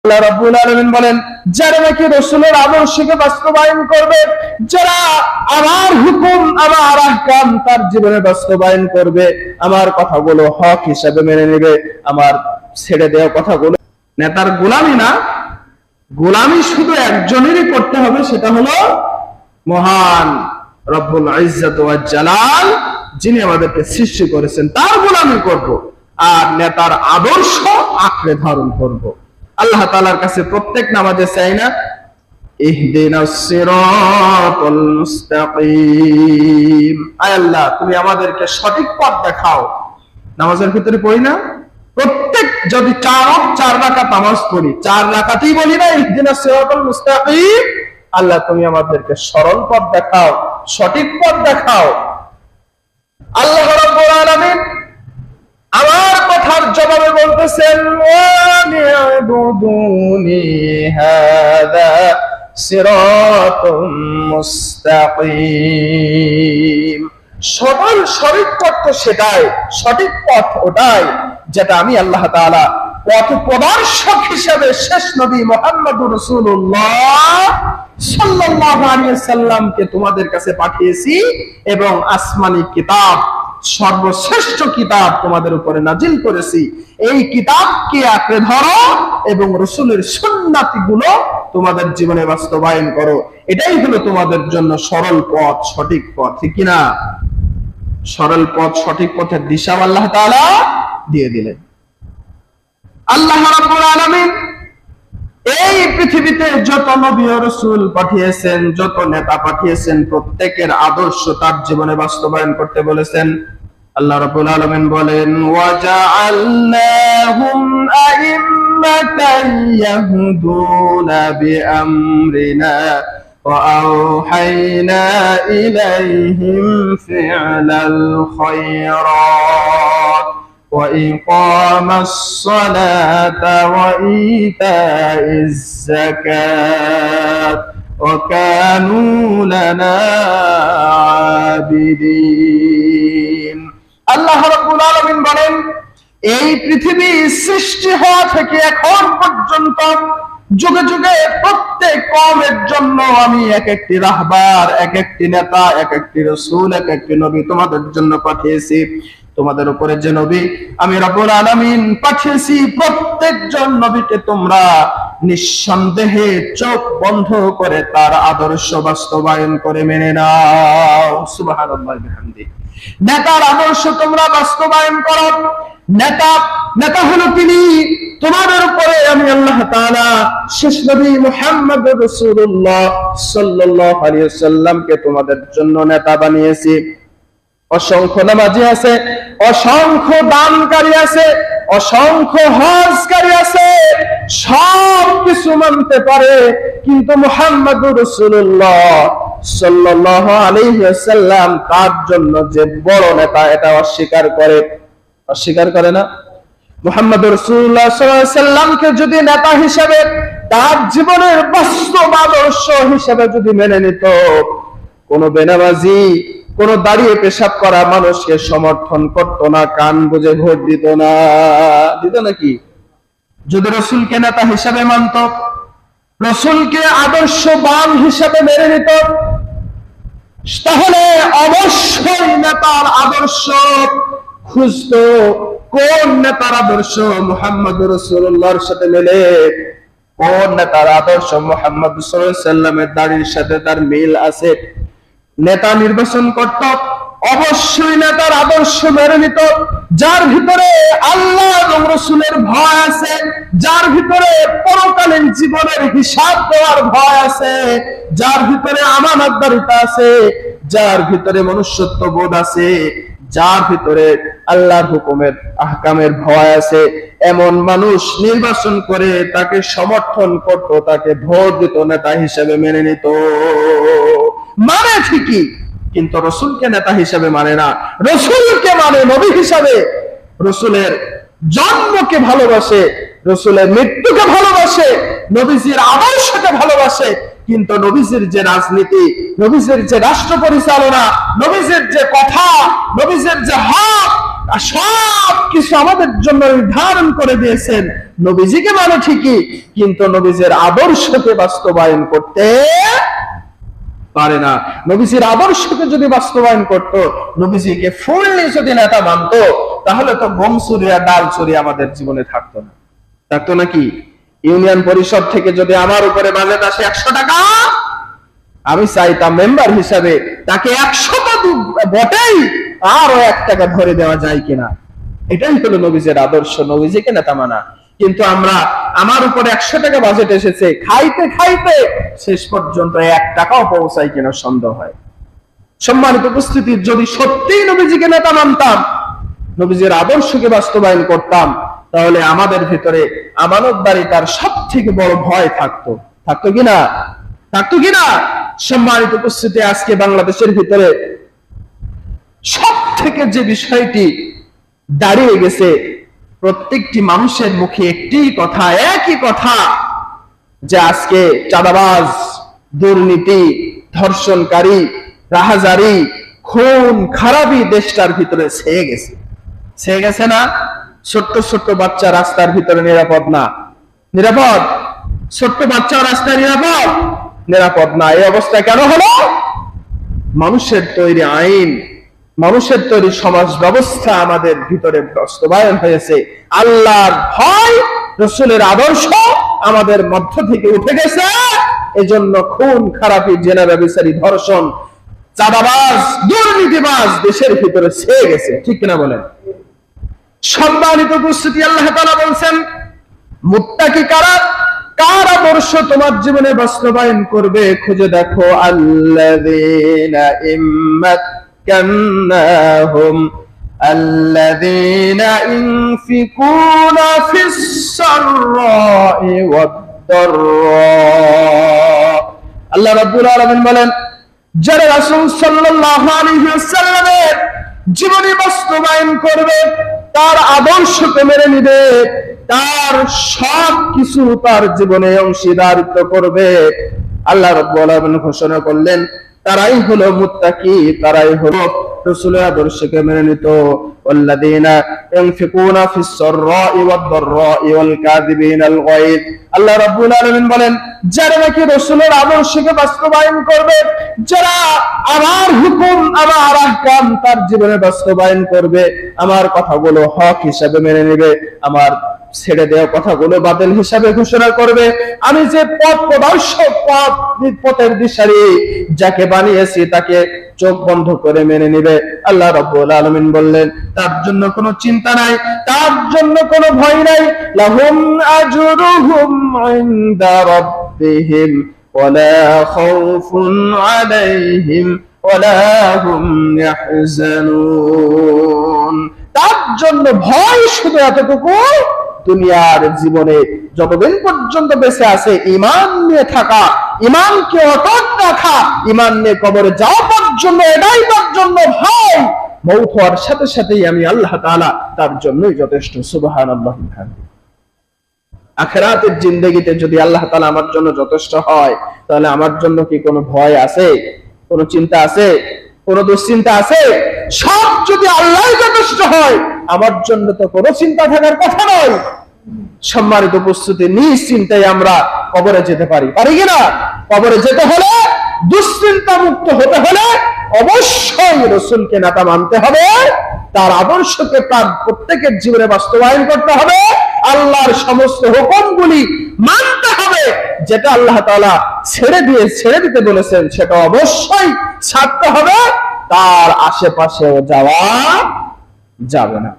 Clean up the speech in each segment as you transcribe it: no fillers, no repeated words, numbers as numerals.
আল্লাহ রাব্বুল আলামিন বলেন, যারা নাকি রাসূলের আদর্শকে বাস্তবায়ন করবে, যারা আমার হুকুম আমার আহকাম তার জীবনে বাস্তবায়ন করবে, আমার কথাগুলো হক হিসাবে মেনে নেবে, আমার ছেড়ে দেওয়া কথাগুলো নেতার গোলামি না, গোলামি শুধু একজনেরই করতে হবে, সেটা হলো মহান রব্বুল ইজ্জত ওয়াল জালাল, যিনি আমাদেরকে সৃষ্টি করেছেন, তার গোলামি করব, আর নেতার আদর্শ আঁকড়ে ধারণ করব। আল্লাহ তাআলার কাছে প্রত্যেক নামাজে চাই না, ইহদিনাস সিরাতাল মুস্তাকিম, আয় আল্লাহ তুমি আমাদেরকে সঠিক পথ দেখাও। নামাজের ভিতরে পড়ি না, প্রত্যেক যদি 4 রাকাত নামাজ পড়ি, 4 রাকাতই বলি না ইহদিনাস সিরাতাল মুস্তাকিম, আল্লাহ তুমি আমাদেরকে সরল পথ দেখাও, সঠিক পথ দেখাও। আল্লাহ রাব্বুল আলামিন আমার কথার জবাবে বলতেছেন, ওয়ানি'বুদুনি হাযা সিরাতুম মুস্তাকিম, সরল সঠিক পথ তো সেটাই, সঠিক পথ ওটাই যেটা আমি আল্লাহ তাআলা পথ প্রদর্শক হিসেবে শেষ নবী মুহাম্মদুর রাসূলুল্লাহ সাল্লাল্লাহু আলাইহি ওয়াসাল্লামকে তোমাদের কাছে পাঠিয়েছি, এবং আসমানি কিতাব সর্বশ্রেষ্ঠ কিতাব তোমাদের উপরে নাজিল করেছি। এই কিতাবকে আঁকড়ে ধরো এবং রাসূলের সুন্নাতগুলো তোমাদের জীবনে বাস্তবায়ন করো, এটাই হলো তোমাদের জন্য সরল পথ, সঠিক পথ, ঠিক কি না? সরল পথ, সঠিক পথের দিশা আল্লাহ তাআলা দিয়ে দিলেন। আল্লাহ রাব্বুল আলামিন এই পৃথিবীতে যত নবী ও রাসূল পাঠিয়েছেন, যত নেতা পাঠিয়েছেন, প্রত্যেকের আদর্শ তার জীবনে বাস্তবায়ন করতে বলেছেন। আল্লাহ রাব্বুল আলামিন বলেন, ওয়াজআলনাহুম আইম্মাতান ইয়াহদুনা বিআমরিনা ওয়া আওহাইনা ইলাইহিম ফি'লাল খায়রাত وإقام الصلاة وإيتاء الزكاة وكانوا لنا عابدين। আল্লাহ রাব্বুল আলামিন বলেন, এই পৃথিবী সৃষ্টি হওয়া থেকে এখন পর্যন্ত যুগে যুগে প্রত্যেক কওমের জন্য আমি এক একটি রাহবার, এক একটি নেতা, এক একটি রাসূল, এক একটি নবী তোমাদের জন্য পাঠিয়েছি। তোমাদের উপরে যে নবী আমি রব্বুল আলামিন পাঠিয়েছি, প্রত্যেকজন নবীকে তোমরা নিঃসন্দেহে চোখ বন্ধ করে তার আদর্শ বাস্তবায়ন করে মেনে নাও। সুবহানাল্লাহি ওয়া বিহামদিহি। নেতার আদর্শ তোমরা বাস্তবায়ন করো। নেতা হলো তিনি, তোমাদের উপরে আমি আল্লাহ তাআলা শেষ নবী মুহাম্মদুর রাসূলুল্লাহ সাল্লাল্লাহু আলাইহি ওয়াসাল্লামকে তোমাদের জন্য নেতা বানিয়েছি। অসংখ্য নামাজি আছে, অসংখ্য দানকারী আছে, অসংখ্য হজকারী আছে, সব কিছু মানতে পারে, কিন্তু মুহাম্মদুর রাসূলুল্লাহ সাল্লাল্লাহু আলাইহি ওয়াসাল্লাম তার জন্য যে বড় নেতা, এটা অস্বীকার করে না। মুহাম্মদুর রাসূলুল্লাহ সাল্লাল্লাহু আলাইহি ওয়াসাল্লামকে যদি নেতা হিসেবে, তার জীবনের বাস্তব আদর্শ হিসেবে যদি মেনে নিত, কোন বেনামাজি, কোন দাঁড়িয়ে পেশাব করা মানুষকে সমর্থন করতো না, কান বুঝে ভোট দিত না। দিত নাকি? যদি রাসূলকে নেতা হিসেবে মানত, রাসূলকে আদর্শবান হিসেবে মেনে নিত, তাহলে অবশ্যই নেতার আদর্শ খুঁজতো, কোন নেতার আদর্শ মুহাম্মদুর রাসূলুল্লাহর সাথে মেলে, কোন নেতার আদর্শ মুহাম্মদ সাল্লাল্লাহু আলাইহি ওয়াসাল্লামের দাড়ির সাথে তার মিল আছে, নেতা নির্বাচন করত। অবশ্যই নেতার আদর্শ মেনে নিত, যার ভিতরে আল্লাহ এবং রাসূলের ভয় আছে, যার ভিতরে পরকালীন জীবনের হিসাব দেওয়ার ভয় আছে, যার ভিতরে আমানতদারিতা আছে, যার ভিতরে মনুষ্যত্ব বোধ আছে, যার ভিতরে আল্লাহর হুকুমের আহকামের ভয় আছে, এমন মানুষ নির্বাচন করে তাকে সমর্থন করত, তাকে ভোট দিত, নেতা হিসেবে মেনে নিত। মানে ঠিকই, কিন্তু রাসূলকে নেতা হিসেবে মানে না, রাসূলকে মানে নবী হিসেবে। রাসূলের জন্মকে ভালোবাসে, রাসূলের মৃত্যুকে ভালোবাসে, নবীজির আদর্শকে ভালোবাসে, কিন্তু নবীজির যে রাজনীতি, নবীজির যে রাষ্ট্র পরিচালনা, নবীজির যে কথা, নবীজির যে হক, সব কিছু আমাদের জন্য নির্ধারণ করে দিয়েছেন। নবীজিকে মানে ঠিকই, কিন্তু নবীজির আদর্শকে বাস্তবায়ন করতে পারে না। নবীজির আদর্শকে যদি বাস্তবায়ন করত, নবীজিকে ফুললি যদি নেতা মানত, তাহলে তো গম চুরি আর ডাল চুরি আমাদের জীবনে থাকতো না। থাকতো নাকি? ইউনিয়ন পরিষদ থেকে যদি আমার উপরে বাজেট আসে 100 টাকা, আমি চাইতাম মেম্বার হিসাবে তাকে 100টা বটেই আরো 1 টাকা ধরে দেওয়া যায় কিনা। এটাই হলো নবীজির আদর্শ, নবীজিকে নেতা মানা। কিন্তু আমরা, আমার উপরে 100 টাকা বাজেট এসেছে, খাইতে খাইতে শেষ পর্যন্ত 1 টাকাও পৌঁছায় কিনা সন্দেহ হয়। সম্মানিত উপস্থিতি, যদি সত্যিই নবীজিকে নেতা মানতাম, নবীজির আদর্শকে বাস্তবায়ন করতাম, তাহলে আমাদের ভিতরে আমানতদারিতার সব থেকে বড় ভয় থাকতো। থাকতো কিনা? থাকতো কিনা? সম্মানিত উপস্থিতি, আজকে বাংলাদেশের ভিতরে সব থেকে যে বিষয়টি দাঁড়িয়ে গেছে, প্রত্যেকটি মানুষের মুখে একটি কথা, একই কথা, যে আজকে চাঁদাবাজ, দুর্নীতি, ধর্ষণকারী, রাহাজারি, খুন খারাপি দেশটার ভিতরে ছেয়ে গেছে। ছেয়ে গেছে না? ছোট্ট ছোট্ট বাচ্চা রাস্তার ভিতরে নিরাপদ না। নিরাপদ? ছোট্ট বাচ্চা রাস্তায় নিরাপদ? নিরাপদ না। এই অবস্থা কেন হলো? মানুষের তৈরি আইন, মানুষের তৈরি সমাজ ব্যবস্থা আমাদের ভিতরে বাস্তবায়ন হয়েছে। আল্লাহর ভয়, রাসূলের আদর্শ আমাদের মধ্য থেকে উঠে গেছে। এজন্য খুন খারাপি, জেনা, ব্যভিচারী, ধর্ষণ, চাঁদাবাজ, দুর্নীতিবাজ দেশের ভিতরে ছেয়ে গেছে। ঠিক কিনা বলেন? সম্মানিত উপস্থিতি, আল্লাহ তাআলা বলছেন, মুত্তাকি কারা, কার আদর্শ তোমার জীবনে বাস্তবায়ন করবে? খুঁজে দেখো। আল্লাযীনা ইম্মাক্কান্নাহুম আল্লাযীনা ইনফিকুনা ফিস সাররাই ওয়াদ-দাররা। আল্লাহ রাব্বুল আলামিন বলেন, যারা রাসূল সাল্লাল্লাহু আলাইহি ওয়াসাল্লামের জীবনী বাস্তবায়ন করবে, তার আদর্শকে মেনে নিবে, তার সব কিছু তার জীবনে অংশীদারিত্ব করবে, আল্লাহ রাব্বুল আলামিন ঘোষণা করলেন, তারাই হলো মুত্তাকি, তারাই হলো রাসূলের আদর্শকে মেনে নিত। ওয়াল্লাযীনা ইনফিকুনা ফিস সাররাই ওয়াদ-দাররাই ওয়াল কাযিবিনাল গায়দ। আল্লাহ রাব্বুল আলামিন বলেন, যারা নাকি রাসূলের আদর্শকে বাস্তবায়ন করবে, যারা আমার হুকুম, আমার আহকাম তার জীবনে বাস্তবায়ন করবে, আমার কথাগুলো হক হিসাবে মেনে নেবে, আমার ছেড়ে দেওয়া কথাগুলো বাতিল হিসাবে ঘোষণা করবে, আমি যে পথ প্রদর্শক, পথের দিশারি যাকে বানিয়েছি তাকে চোখ বন্ধ করে মেনে নেবে। আল্লাহ রাব্বুল আলামিন বললেন, তার জন্য কোনো চিন্তা নাই, তার জন্য কোনো ভয় নাই। লাহুম আজরুহুম ইনদা রাব্বিহিম ওয়ালা খাউফুন আলাইহিম ওয়ালা হুম ইয়াহজানুন। তার জন্য ভয় শুধু এতটুকু, দুনিয়ার জীবনে যতদিন পর্যন্ত বেঁচে আছে ঈমান নিয়ে থাকা, ঈমানকে অটুট রাখা, ঈমান নিয়ে কবরে যাওয়া পর্যন্ত, এটাই তার জন্য ভয়। মওত হওয়ার সাথে সাথেই আমি আল্লাহ তাআলা তার জন্যই যথেষ্ট। সুবহানাল্লাহ। আখিরাতের জিন্দেগিতে যদি আল্লাহ তাআলা আমার জন্য যথেষ্ট হয়, তাহলে আমার জন্য কি কোনো ভয় আছে? কোনো চিন্তা আছে? কোনো দুশ্চিন্তা আছে? সব যদি আল্লাহই যথেষ্ট হয়, আমার জন্য তো কোনো চিন্তা থাকার কথা নয়। সম্মানিত উপস্থিতি, নিশ্চিন্তায় আমরা কবরে যেতে পারি, পারি কিনা? কবরে যেতে হলে, দুশ্চিন্তা মুক্ত হতে হলে অবশ্যই রাসূলকে নেতা মানতে হবে, তার আদর্শকে তার প্রত্যেকের জীবনে বাস্তবায়ন করতে হবে, আল্লাহর সমস্ত হুকুমগুলি মানতে হবে। যেটা আল্লাহ তাআলা ছেড়ে দিতে বলেছেন, সেটা অবশ্যই ছাড়তে হবে, তার আশেপাশেও যাওয়া যাবে না।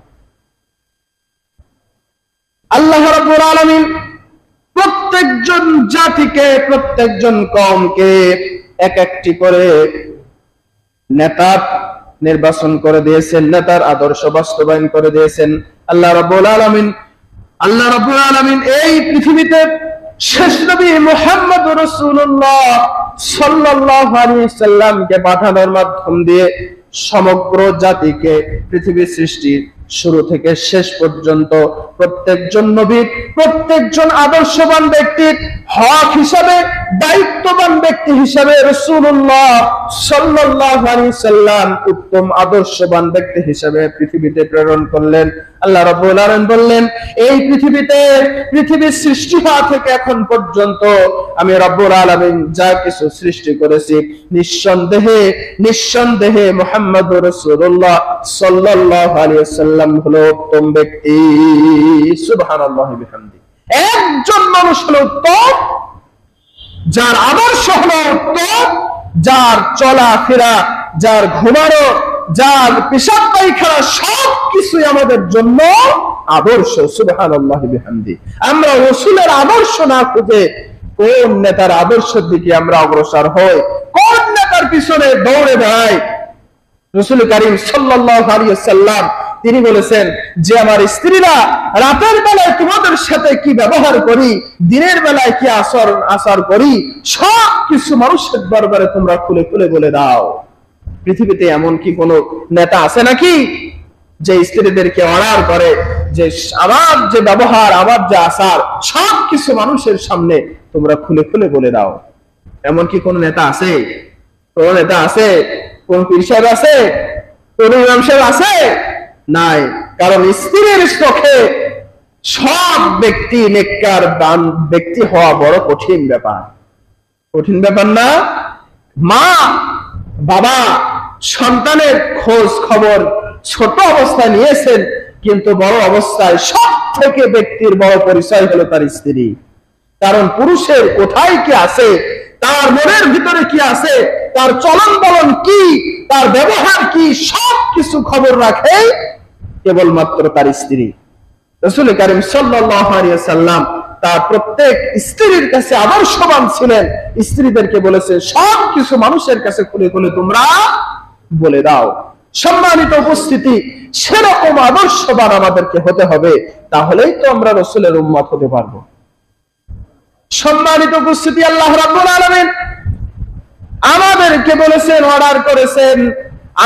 আল্লাহ রাব্বুল আলামিন প্রত্যেকজন জাতিকে, প্রত্যেকজন কওমকে এক একটি করে নেতা নির্বাচন করে দিয়েছেন, নেতার আদর্শ বাস্তবায়ন করে দিয়েছেন। আল্লাহ রাব্বুল আলামিন এই পৃথিবীতে শেষ নবী মুহাম্মদ রাসূলুল্লাহ সাল্লাল্লাহু আলাইহি সাল্লামকে পাঠানোর মাধ্যম দিয়ে সমগ্র জাতিকে, পৃথিবীর সৃষ্টির শুরু থেকে শেষ পর্যন্ত প্রত্যেকজন নবীর, প্রত্যেকজন আদর্শবান ব্যক্তির হক হিসাবে, দায়িত্ববান ব্যক্তি হিসাবে রাসূলুল্লাহ সাল্লাল্লাহু আলাইহি সাল্লাম উত্তম আদর্শবান ব্যক্তি হিসাবে পৃথিবীতে প্রেরণ করলেন। আল্লাহ রাব্বুল আলামিন বললেন, এই পৃথিবীর সৃষ্টি হওয়া থেকে এখন পর্যন্ত আমি রাব্বুল আলামিন যা কিছু সৃষ্টি করেছি, নিঃসন্দেহে মুহাম্মদুর রাসূলুল্লাহ সাল্লাল্লাহু আলাইহি ওয়াসাল্লাম হলো উত্তম ব্যক্তি। সুবহানাল্লাহি বিহামদি। একজন মানুষ হলো উত্তম, যার আদর্শ হলো উত্তম, যার চলাফেরা, যার ঘুমানো, যার পেশাব পায়খানা সবকিছুই আমাদের জন্য আদর্শ। সুবহানাল্লাহি বিহামদি। আমরা রাসূলের আদর্শ না খুঁজে কোন নেতার আদর্শের দিকে আমরা অগ্রসর হই, কোন নেতার পিছনে দৌড়ে বেড়াই। রাসূল কারীম সাল্লাল্লাহু আলাইহি ওয়াসাল্লাম তিনি বলেছেন যে আমার স্ত্রীরা রাতের বেলায় তোমাদের সাথে কি ব্যবহার করি, দিনের বেলায় কি আচরণ করি, সব কিছু মানুষের দরবারে তোমরা খুলে খুলে বলে দাও। পৃথিবীতে এমন কি কোনো নেতা আছে নাকি যে স্ত্রীদেরকে অর্ডার করে যে আমার যে ব্যবহার, আমার যে আচার সবকিছু মানুষের সামনে তোমরা খুলে খুলে বলে দাও? এমন কি কোন নেতা আছে? কোন নেতা আছে? কোন পীর সাহেব আছে? কোন ইমাম সাহেব আছে? নাই। কারণ স্ত্রীর চোখে সব ব্যক্তি নেককার ব্যক্তি হওয়া বড় কঠিন ব্যাপার। কঠিন ব্যাপার না? মা বাবা সন্তানের খোঁজ খবর ছোট অবস্থায় নিয়েছেন, কিন্তু বড় অবস্থায় সব থেকে ব্যক্তির বড় পরিচয় হলো তার স্ত্রী। কারণ পুরুষের কোথায় কি আছে, তার মনের ভিতরে কি আছে, তার চলন বলন কি, তার ব্যবহার কি, সব কিছু খবর রাখে কেবলমাত্র তার স্ত্রী। রাসূল কারীম সাল্লাল্লাহু আলাইহি ওয়াসাল্লাম তার প্রত্যেক স্ত্রীর কাছে আদর্শবান ছিলেন। স্ত্রীদেরকে বলেছে সব কিছু মানুষের কাছে খুলে খুলে তোমরা বলে দাও। সম্মানিত উপস্থিতি, সেরকম আদর্শবান আমাদেরকে হতে হবে, তাহলেই তো আমরা রাসূলের উম্মত হতে পারবো। সম্মানিত উপস্থিতি, আল্লাহ রাব্বুল আলামিন আমাদেরকে বলেছেন, অর্ডার করেছেন,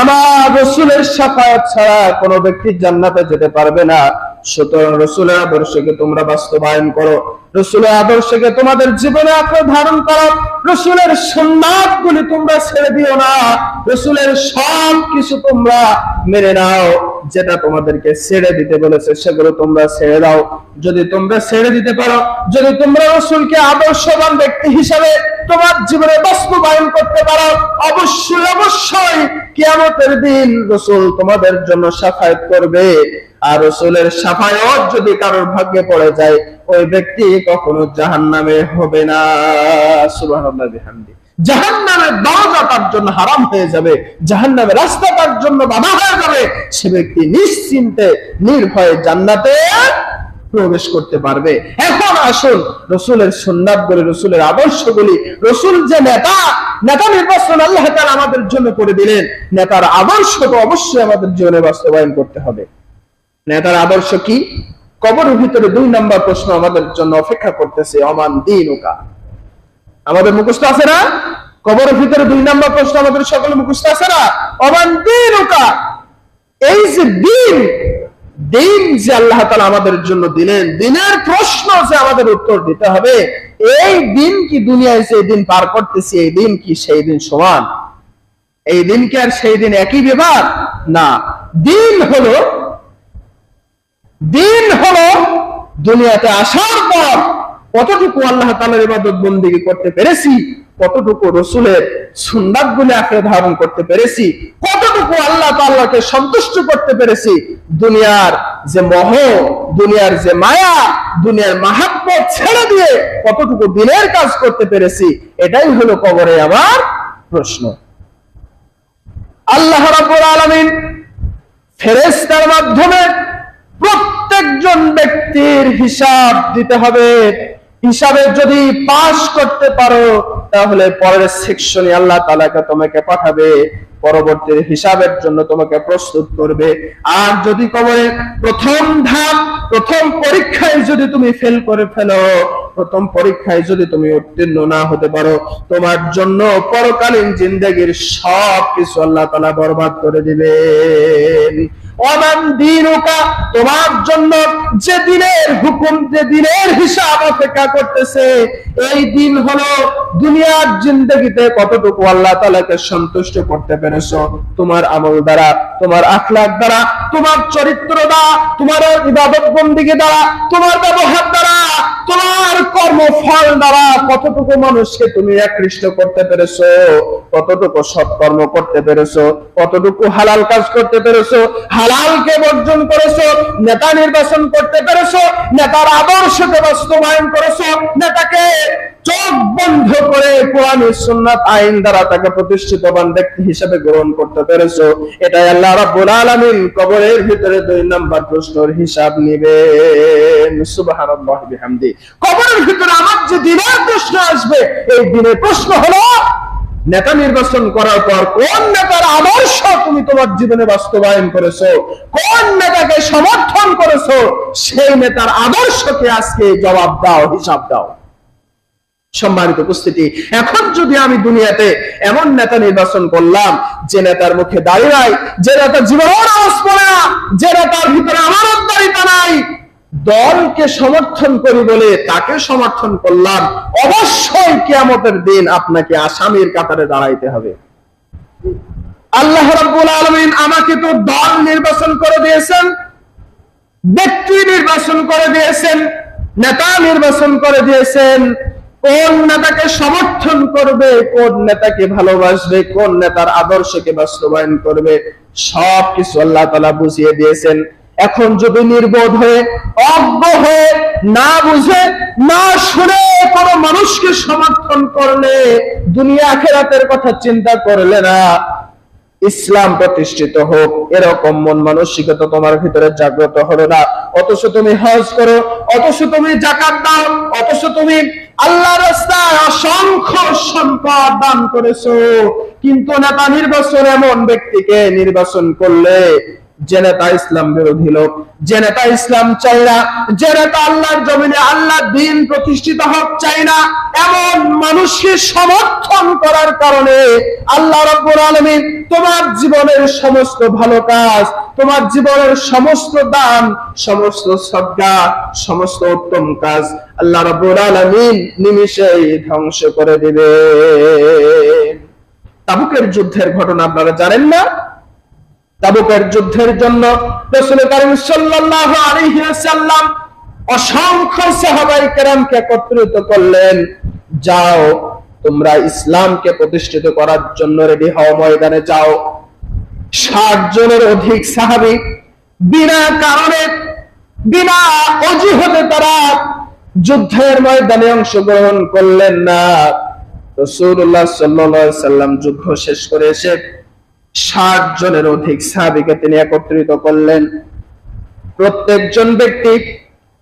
আমার রাসূলের শাফায়াত ছাড়া কোনো ব্যক্তি জান্নাতে যেতে পারবে না। সুতরাং রাসূলের আদর্শকে তোমরা বাস্তবায়ন করো, রাসূলের আদর্শকে তোমাদের জীবনে আঁকড়ে ধারণ করো, রাসূলের সুন্নাতগুলি তোমরা ছেড়ে দিও না, রাসূলের সব কিছু তোমরা মেনে নাও। যেটা তোমাদেরকে ছেড়ে দিতে বলেছে সেগুলো তোমরা ছেড়ে দাও। যদি তোমরা ছেড়ে দিতে পারো, যদি তোমরা রাসূলকে আদর্শবান ব্যক্তি হিসাবে তোমার জীবনে বাস্তবায়ন করতে পারো, অবশ্যই কিয়ামতের দিন রাসূল তোমাদের জন্য শাফায়াত করবে। আর রাসূলের শাফায়াত যদি কারোর ভাগ্যে পড়ে যায়, ওই ব্যক্তি কখনো জাহান্নামে হবে না। সুবহানাল্লাহি বিহামদি। জাহান্নামের দরজা তার জন্য হারাম হয়ে যাবে, জাহান্নামের রাস্তা তার জন্য বাধা হয়ে যাবে। সে ব্যক্তি নিশ্চিন্তে নির্ভয়ে জান্নাতে প্রবেশ করতে পারবে। এখন আসুন রাসূলের সুন্নাতগুলি, রাসূলের আদর্শগুলি, রাসূল যে নেতা নির্বাচন আল্লাহ তাআলা আমাদের জন্য করে দিলেন, নেতার আদর্শ তো অবশ্যই আমাদের জীবনে বাস্তবায়ন করতে হবে। নেতার আদর্শ কি? কবরের ভিতরে 2 নম্বর প্রশ্ন আমাদের জন্য অপেক্ষা করতেছে, অমান দীনুকা। আমাদের মুখস্থ আছে না? কবরের ভিতরে 2 নম্বর প্রশ্ন আমাদের সকলে মুখস্থ আছে না? অমান দীনুকা। এই যে দিন যে আল্লাহ তাআলা আমাদের জন্য দিলেন, দিনের প্রশ্ন যে আমাদের উত্তর দিতে হবে, এই দিন কি দুনিয়ায় যে দিন পার করতেছি, এই দিন কি সেই দিন সমান? এই দিন কি আর সেই দিন একই ব্যাপার? না। দিন হলো দুনিয়াতে আসার পর কতটুকু আল্লাহ তাআলার ইবাদত বন্দেগী করতে পেরেছি, কতটুকু রাসূলের সুন্নাতগুলি আঁকড়ে ধারণ করতে পেরেছি, কতটুকু আল্লাহ তাআলাকে সন্তুষ্ট করতে পেরেছি, দুনিয়ার যে মোহ, দুনিয়ার যে মায়া, দুনিয়ার মাহাব্বত ছেড়ে দিয়ে কতটুকু দিনের কাজ করতে পেরেছি, এটাই হলো কবরে আমার প্রশ্ন। আল্লাহ রাব্বুল আলামিন ফেরেশতার মাধ্যমে প্রত্যেকজন ব্যক্তির হিসাব দিতে হবে। হিসাবে যদি পাস করতে পারো, তাহলে পরের সেকশনে আল্লাহ তাআলা তোমাকে পাঠাবে, পরবর্তী হিসাবের জন্য তোমাকে প্রস্তুত করবে। আর যদি কবরের প্রথম ধাপ, প্রথম পরীক্ষায় যদি তুমি ফেল করে ফেলো, প্রথম পরীক্ষায় যদি তুমি উত্তীর্ণ না হতে পারো, তোমার জন্য পরকালীন জিন্দেগীর সব কিছু আল্লাহ তাআলা বরবাদ করে দিবেন। ওমান দীনুকা, তোমার জন্য যে দিনের হুকুম, যে দিনের হিসাব অপেক্ষা করতেছে, এই দিন হলো দুনিয়ার জিন্দেগিতে কতটুকু আল্লাহ তাআলাকে সন্তুষ্ট করতে পেরেছো তোমার আমল দ্বারা, তোমার আখলাক দ্বারা, তোমার চরিত্র দ্বারা, তোমার ইবাদত বন্দেগী দ্বারা, তোমার ব্যবহার দ্বারা, তোমার কর্মফল দ্বারা কতটুকু মানুষকে তুমি আকৃষ্ট করতে পেরেছো, কতটুকু সৎকর্ম করতে পেরেছো, কতটুকু হালাল কাজ করতে পেরেছো, হালালকে বর্জন করেছো, নেতা নির্বাচন করতে পেরেছো, নেতার আদর্শকে বাস্তবায়ন করেছো, নেতাকে চোখ বন্ধ করে কোরআন ও সুন্নাত আইন দ্বারা তাকে প্রতিষ্ঠিতবান ব্যক্তি হিসেবে গ্রহণ করতে পেরেছো, এটাই আল্লাহ রাব্বুল আলামিন কবরের ভিতরে 2 নাম্বার প্রশ্নের হিসাব নেবেন। সুবহানাল্লাহি বিহামদি। কবরের ভিতরে আমার যে দিনের প্রশ্ন আসবে, এই দিনের প্রশ্ন হলো নেতা নির্বাচন করার পর কোন নেতার আদর্শ তুমি তোমার জীবনে বাস্তবায়ন করেছো, কোন নেতাকে সমর্থন করেছো, সেই নেতার আদর্শকে আজকে জবাব দাও, হিসাব দাও। সম্মানিত উপস্থিতি, এখন যদি আমি দুনিয়াতে এমন নেতা নির্বাচন করলাম যে নেতার মুখে দাড়ি নাই, যে নেতা জীবনের নামাজ পড়ে না, যে নেতার ভিতরে আমানতদারিতা নাই, দলকে সমর্থন করি বলে তাকে সমর্থন করলাম, অবশ্যই কিয়ামতের দিন আপনাকে আসামির কাতারে দাঁড়াইতে হবে। আল্লাহ রাব্বুল আলামিন আমাকে তো দল নির্বাচন করে দিয়েছেন, ব্যক্তি নির্বাচন করে দিয়েছেন, নেতা নির্বাচন করে দিয়েছেন। কোন নেতাকে সমর্থন করবে, কোন নেতাকে ভালোবাসবে, কোন নেতার আদর্শকে বাস্তবায়ন করবে, সবকিছু আল্লাহ তাআলা বুঝিয়ে দিয়েছেন। এখন যদি নির্বোধ হয়ে, অজ্ঞ হয়ে, না বুঝে না শুনে কোন মানুষকে সমর্থন করলে, দুনিয়া আখিরাতের কথা চিন্তা করলে না, ইসলাম প্রতিষ্ঠিত হোক এরকম মন মানসিকতা তোমার ভিতরে জাগ্রত হলো না, অথচ তুমি হজ করো, অথচ তুমি যাকাত দাও, অথচ তুমি আল্লাহর রাস্তায় অসংখ্য সম্পদ দান করেছো, কিন্তু নেতা নির্বাচন এমন ব্যক্তিকে নির্বাচন করলে যে নেতা ইসলাম বিরোধী লোক, যে নেতা ইসলাম চাই না, যে নেতা আল্লাহর জমিনে আল্লাহর দ্বীন প্রতিষ্ঠিত হোক চাই না, এমন মানুষকে সমর্থন করার কারণে আল্লাহ রাব্বুল আলামিন তোমার জীবনের সমস্ত ভালো কাজ, তোমার জীবনের সমস্ত দান, সমস্ত সদকা, সমস্ত উত্তম কাজ আল্লাহ রাব্বুল আলামিন নিমিষেই ধ্বংস করে দিবে। তাবুকের যুদ্ধের ঘটনা আপনারা জানেন না? তাবুকের যুদ্ধের জন্য রাসূল কারীম সাল্লাল্লাহু আলাইহি ওয়াসাল্লাম অসংখ্য সাহাবায়ে কেরামকে একত্রিত করলেন, যাও তোমরা ইসলামকে প্রতিষ্ঠিত করার জন্য রেডি হও, ময়দানে যাও। 60 জনের অধিক সাহাবী বিনা কারণে, বিনা অজুহাতে তারা যুদ্ধের ময়দানে অংশগ্রহণ করলেন না। রাসূলুল্লাহ সাল্লাল্লাহু আলাইহি ওয়াসাল্লাম যুদ্ধ শেষ করে এসে 60 জনের অধিক সাহাবীকে তিনি একত্রিত করলেন। প্রত্যেকজন ব্যক্তি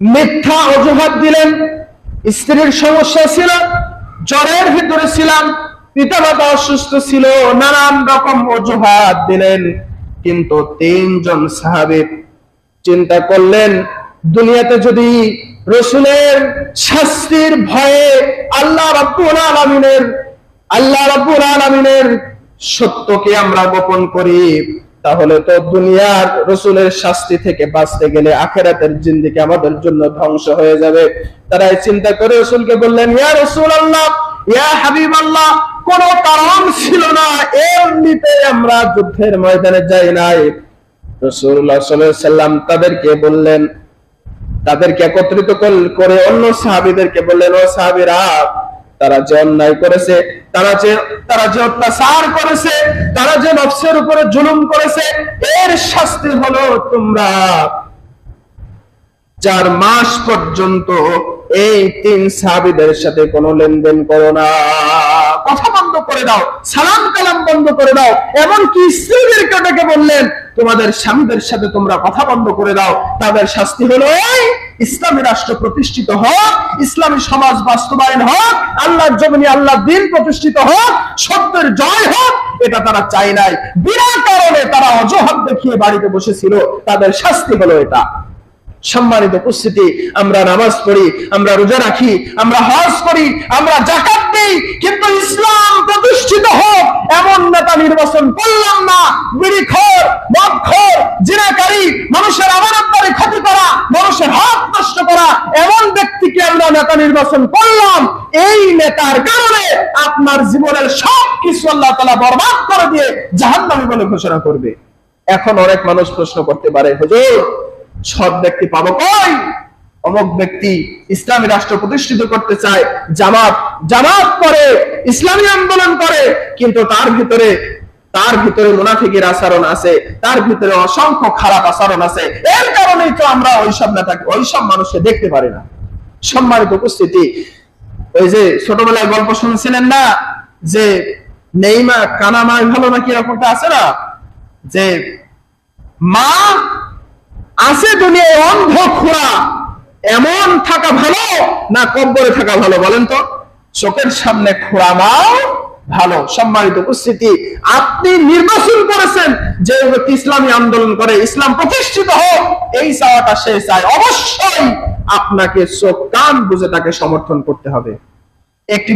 মিথ্যা অজুহাত দিলেন। স্ত্রীর সমস্যা ছিল, জ্বরের ভিতরে ছিলাম, পিতামাতা অসুস্থ ছিল, নানান রকম অজুহাত দিলেন। কিন্তু 3 জন সাহাবী চিন্তা করলেন, দুনিয়াতে যদি রাসূলের শাস্তির ভয়ে আল্লাহ রাব্বুল আলামিনের সত্যকে আমরা গোপন করি, তাহলে তো দুনিয়ার রাসূলের শাস্তি থেকে বাঁচতে গেলে আখিরাতের জিন্দেগি আমাদের জন্য ধ্বংস হয়ে যাবে। তারা চিন্তা করে রাসূলকে বললেন, ইয়া রাসূলুল্লাহ, ইয়া হাবিবাল্লাহ, কোন কারণ ছিল না, এমনিতে আমরা যুদ্ধের ময়দানে যাই নাই। রাসূলুল্লাহ সাল্লাল্লাহু আলাইহি ওয়াসাল্লাম তাদেরকে বললেন, তাদেরকে একত্রিত করে অন্য সাহাবীদেরকে বললেন, ও সাহাবীরা, তারা যে অন্যায় করেছে, তারা যে অত্যাচার করেছে, তারা যে নফসের উপরে জুলুম করেছে, এর শাস্তি হলো তোমরা 4 মাস পর্যন্ত এই 3 সাহাবীদের সাথে কোনো লেনদেন করো না, কথা বন্ধ করে দাও, সালাম কালাম বন্ধ করে দাও। এমনকি স্ত্রীদেরকে ডেকে বললেন, তোমাদের স্বামীদের সাথে তোমরা কথা বন্ধ করে দাও। তাদের শাস্তি হলো ইসলামী রাষ্ট্র প্রতিষ্ঠিত হোক, ইসলামী সমাজ বাস্তবায়ন হোক, আল্লাহর জমিনে আল্লাহর দ্বীন প্রতিষ্ঠিত হোক, সত্যের জয় হোক, এটা তারা চায় নাই। বিনা কারণে তারা অজুহাত দেখিয়ে বাড়িতে বসেছিল, তাদের শাস্তি হলো এটা। সম্মানিত উপস্থিতি, আমরা নামাজ পড়ি, আমরা রোজা রাখি, আমরা হজ করি, আমরা যাকাত দিই, কিন্তু ইসলাম প্রতিষ্ঠিত হোক এমন নেতা নির্বাচন করলাম না। বিড়িখোর, মদখোর, জিনাকারী, মানুষের আমানতদারি ক্ষতি করা, মানুষের হক নষ্ট করা এমন ব্যক্তিকে আমরা নেতা নির্বাচন করলাম। এই নেতার কারণে আপনার জীবনের সবকিছু আল্লাহ তাআলা বরবাদ করে দিয়ে জাহান্নামী বলে ঘোষণা করবে। এখন অনেক মানুষ প্রশ্ন করতে পারে, হুজুর সৎ ব্যক্তি পাবো কই? অমুক ব্যক্তি ইসলামী রাষ্ট্র প্রতিষ্ঠিত করতে চায়, জামাত করে, ইসলামী আন্দোলন করে, কিন্তু তার ভিতরে মুনাফিকের আচরণ আছে, তার ভিতরে অসংখ্য খারাপ আচরণ আছে। এর কারণেই তো আমরা ওইসব নেতাকে, ওইসব মানুষকে দেখতে পারি না। সম্মানিত উপস্থিতি, ওই যে ছোটবেলায় গল্প শুনছিলেন না, যে নেইমা কানা মা ভালো নাকি এরকমটা আছে না, যে মা আছে দুনিয়ায় অন্ধ খোঁড়া, এমন থাকা ভালো না কব্বরে থাকা ভালো বলেন তো? চোখের সামনে খোঁড়া মাও ভালো। সম্মানিত উপস্থিতি, আপনি নির্বাচন করেছেন যে ব্যক্তি ইসলামী আন্দোলন করে, ইসলাম প্রতিষ্ঠিত হোক, এই চাওয়াটা সে চায়, অবশ্যই আপনাকে চোখ কান বুঝে তাকে সমর্থন করতে হবে। একটি